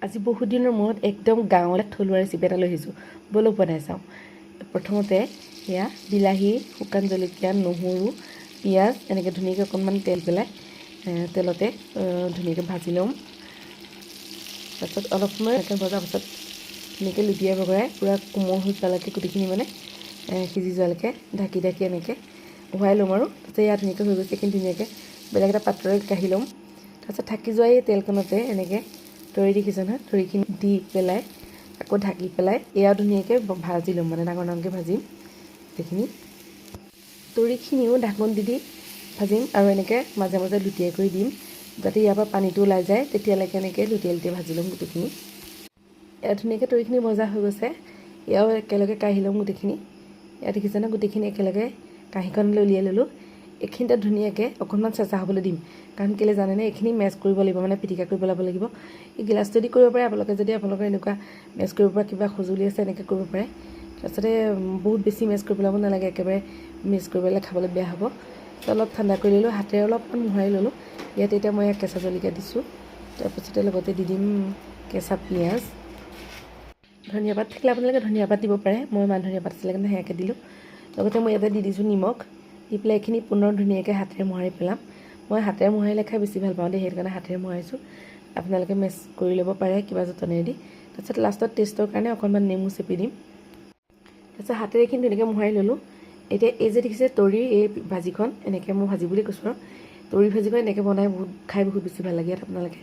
আজি বহুত দিনৰ মূৰত একদম গাঁৱত থলুৱা ৰেচিপি এটা লৈ আহিছোঁ, ব'লক বনাই চাওঁ। প্ৰথমতে এয়া বিলাহী, শুকান জলকীয়া, নহৰু, পিঁয়াজ এনেকৈ ধুনীয়াকৈ অকণমান তেল পেলাই তেলতে ধুনীয়াকৈ ভাজি ল'ম। তাৰপিছত অলপ সময় এনেকৈ ভজাৰ পাছত ধুনীয়াকৈ লুটিয়াই বগৰাই পূৰা কোমল হৈ যোৱালৈকে গোটেইখিনি মানে সিজি যোৱালৈকে ঢাকি এনেকৈ উহাই ল'ম আৰু তাৰপিছত ইয়াত ধুনীয়াকৈ হৈ গৈছে। এইখিনি ধুনীয়াকৈ বেলেগ এটা পাত্ৰৰে কাঢ়ি ল'ম। তাৰপিছত থাকি যোৱা এই তেলকণতে এনেকৈ তৰি দেখিছে নহয়, তৰিখিনি দি পেলাই আকৌ ঢাকি পেলাই এয়া ধুনীয়াকৈ ভাজি ল'ম, মানে ডাঙৰ ডাঙৰকৈ ভাজিম। সেইখিনি তৰিখিনিও ঢাকোন দি ভাজিম আৰু এনেকৈ মাজে মাজে লুটিয়াই কৰি দিম, যাতে ইয়াৰ পৰা পানীটো ওলাই যায়। তেতিয়ালৈকে এনেকৈ লুটিয়াই ভাজি ল'ম গোটেইখিনি। এয়া ধুনীয়াকৈ তৰিখিনি ভজা হৈ গৈছে। এয়াও একেলগে কাঢ়ি ল'ম গোটেইখিনি। এয়া দেখিছেনে, গোটেইখিনি একেলগে কাঁহীখনলৈ উলিয়াই ল'লোঁ। এইখিনিতে ধুনীয়াকৈ অকণমান চেঁচা হ'বলৈ দিম, কাৰণ কেলৈ জানেনে, এইখিনি মেছ কৰিব লাগিব, মানে পিটিকা কৰিব ল'ব লাগিব। এই গিলাচটো দি কৰিব পাৰে আপোনালোকে, যদি আপোনালোকৰ এনেকুৱা মেছ কৰিব পৰা কিবা সঁজুলি আছে এনেকৈ কৰিব পাৰে। তাৰপিছতে বহুত বেছি মেছ কৰি পেলাব নালাগে, একেবাৰে মেছ কৰি পেলাই খাবলৈ বেয়া হ'ব। অলপ ঠাণ্ডা কৰি ল'লোঁ, হাতেৰে অলপমান মোহাৰি ল'লোঁ। ইয়াত এতিয়া মই কেঁচা জলকীয়া দিছোঁ, তাৰপিছতে লগতে দি দিম কেঁচা পিঁয়াজ। ধনিয়া পাত থাকিলে আপোনালোকে ধনিয়া পাত দিব পাৰে, মই মান ধনিয়া পাত আছিলে কাৰণে সেয়াকৈ দিলোঁ। লগতে মই ইয়াতে দি দিছোঁ নিমখ। দি পেলাই এইখিনি পুনৰ ধুনীয়াকৈ হাতেৰে মোহাৰি পেলাম। মই হাতেৰে মোহাৰিলে খাই বেছি ভাল পাওঁ দেই, সেইটো কাৰণে হাতেৰে মোহাৰিছোঁ। আপোনালোকে মেছ কৰি ল'ব পাৰে কিবা যতনেৰে দি। তাৰপিছত লাষ্টত টেষ্টৰ কাৰণে অকণমান নেমু চেপি দিম। তাৰপিছত হাতেৰে এইখিনি ধুনীয়াকৈ মোহাৰি ল'লোঁ। এতিয়া এই যে দেখিছে তৰি এই ভাজিখন, এনেকৈ মই ভাজি বুলি কৈছোঁ আৰু তৰি ভাজিখন এনেকৈ বনাই খাই বহুত বেছি ভাল লাগে। ইয়াত আপোনালোকে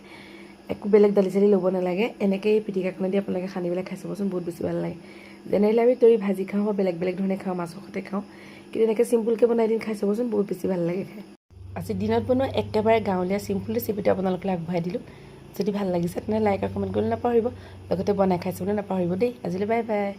একো বেলেগ দালি চালি ল'ব নালাগে, এনেকৈ এই পিটিকাখনে দি আপোনালোকে সানি পেলাই খাই চাবচোন, বহুত বেছি ভাল লাগে। জেনেৰেলি আমি তৰি ভাজি খাওঁ বা বেলেগ বেলেগ ধৰণে খাওঁ, মাছৰ সৈতে খাওঁ, কিন্তু এনেকৈ চিম্পুলকৈ বনাই দিন খাই চাবচোন, বহুত বেছি ভাল লাগে খাই। আজি দিনত বনোৱা একেবাৰে গাঁৱলীয়া চিম্পুল ৰেচিপিটো আপোনালোকলৈ আগবঢ়াই দিলোঁ। যদি ভাল লাগিছে তেনেহ'লে লাইক আৰু কমেণ্ট কৰিবলৈ নাপাহৰিব, লগতে বনাই খাই চাবলৈ নাপাহৰিব দেই। আজিলৈ বাই বাই।